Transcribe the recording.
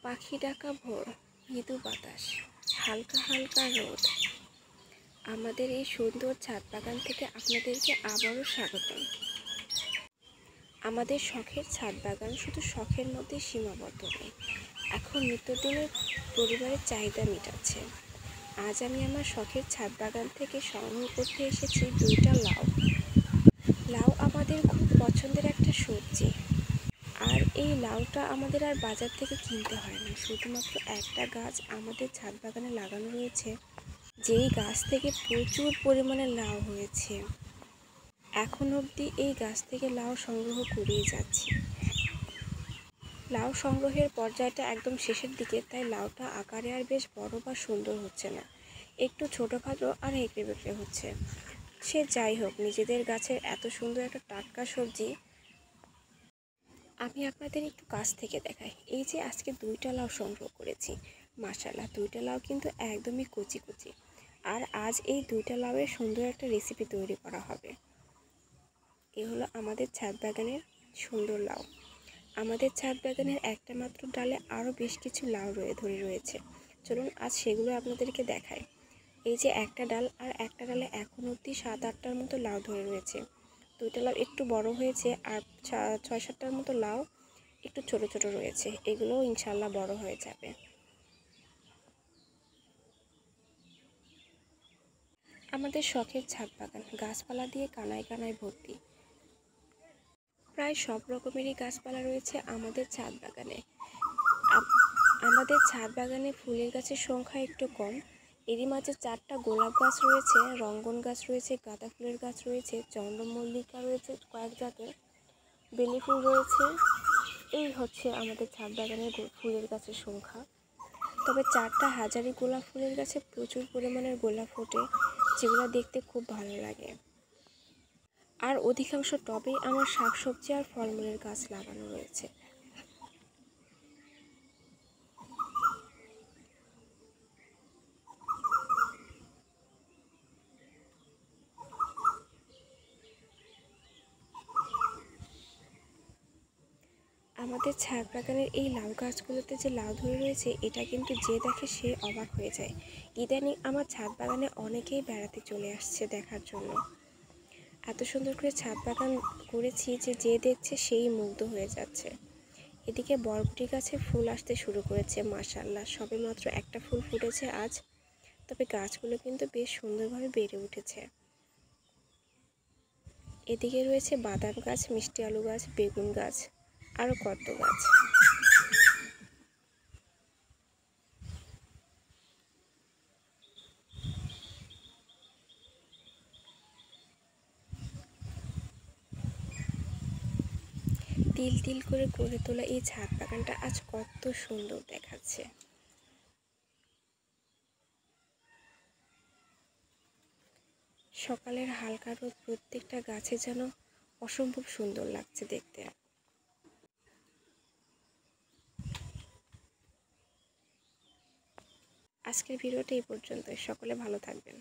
পাখি ডাকা ভোর, মৃদু বাতাস, হালকা হালকা রোদ। আমাদের এই সুন্দর ছাদ বাগান থেকে আপনাদেরকে আবারও স্বাগতম। আমাদের শখের ছাদ বাগান শুধু শখের মধ্যে সীমাবদ্ধ নয়, এখন নিত্যদিনের পরিবারের চাহিদা মেটাচ্ছে। আজ আমি আমার শখের ছাদ বাগান থেকে সংগ্রহ করতে এসেছি 2টা লাউ। লাউ আমাদের খুব পছন্দের একটা সবজি, আর এই লাউটা আমাদের আর বাজার থেকে কিনতে হয় না। শুধুমাত্র একটা গাছ আমাদের ছাদ বাগানে লাগানো রয়েছে, যেই গাছ থেকে প্রচুর পরিমাণে লাউ হয়েছে। এখন অবধি এই গাছ থেকে লাউ সংগ্রহ করেই যাচ্ছি। লাউ সংগ্রহের পর্যায়টা একদম শেষের দিকে, তাই লাউটা আকারে আর বেশ বড় বা সুন্দর হচ্ছে না, একটু ছোটোখাটো আর হেঁকড়ে বেঁকড়ে হচ্ছে। সে যাই হোক, নিজেদের গাছের এত সুন্দর একটা টাটকা সবজি আমি আপনাদের একটু কাছ থেকে দেখাই। এই যে আজকে 2টা লাউ সংগ্রহ করেছি, মাশাআল্লাহ 2টা লাউ কিন্তু একদমই কচি কচি। আর আজ এই 2টা লাউয়ের সুন্দর একটা রেসিপি তৈরি করা হবে। এ হলো আমাদের ছাদ বাগানের সুন্দর লাউ। আমাদের ছাদ বাগানের একটা মাত্র ডালে আরও বেশ কিছু লাউ ধরে রয়েছে। চলুন আজ সেগুলো আপনাদেরকে দেখাই। এই যে একটা ডাল, আর একটা ডালে এখন অবধি 7-8টার মতো লাউ ধরে রয়েছে। 2টা লাউ একটু বড় হয়েছে, আর 6-7টার মতো লাউ একটু ছোট ছোট রয়েছে। এগুলোও ইনশাল্লাহ বড় হয়ে যাবে। আমাদের শখের ছাদ বাগান গাছপালা দিয়ে কানায় কানায় ভর্তি। প্রায় সব রকমেরই গাছপালা রয়েছে আমাদের ছাদ বাগানে। আমাদের ছাদ বাগানে ফুলের গাছের সংখ্যা একটু কম। এরই মাঝে 4টা গোলাপ গাছ রয়েছে, রঙ্গন গাছ রয়েছে, গাঁদা ফুলের গাছ রয়েছে, চন্দ্রমল্লিকা রয়েছে কয়েক জাতের, বেলি ফুল রয়েছে। এই হচ্ছে আমাদের ছাদ বাগানের ফুলের গাছের সংখ্যা। তবে 4টা হাজারি গোলাপ ফুলের গাছে প্রচুর পরিমাণের গোলাপ ফোটে, যেগুলো দেখতে খুব ভালো লাগে। আর অধিকাংশ টবেই আমার শাকসবজি আর ফলমূলের গাছ লাগানো রয়েছে। আমাদের ছাদ বাগানের এই লাউ গাছগুলোতে যে লাউ ধরে রয়েছে, এটা কিন্তু যে দেখে সে অবাক হয়ে যায়। ইদানিং আমার ছাদ বাগানে অনেকেই বেড়াতে চলে আসছে দেখার জন্য। এত সুন্দর করে ছাদ বাগান করেছি যে দেখছে সেই মুগ্ধ হয়ে যাচ্ছে। এদিকে বরবটি গাছে ফুল আসতে শুরু করেছে, মাশাআল্লাহ সবে মাত্র একটা ফুল ফুটেছে আজ। তবে গাছগুলো কিন্তু বেশ সুন্দরভাবে বেড়ে উঠেছে। এদিকে রয়েছে বাদাম গাছ, মিষ্টি আলু গাছ, বেগুন গাছ, আরও কত গাছ। তিল তিল করে গড়ে তোলা এই ছাদ বাগানটা আজ কত সুন্দর দেখাচ্ছে। সকালের হালকা রোদ প্রত্যেকটা গাছে যেন অসম্ভব সুন্দর লাগছে দেখতে। আজকের ভিডিওটা এই পর্যন্ত। সকলে ভালো থাকবেন।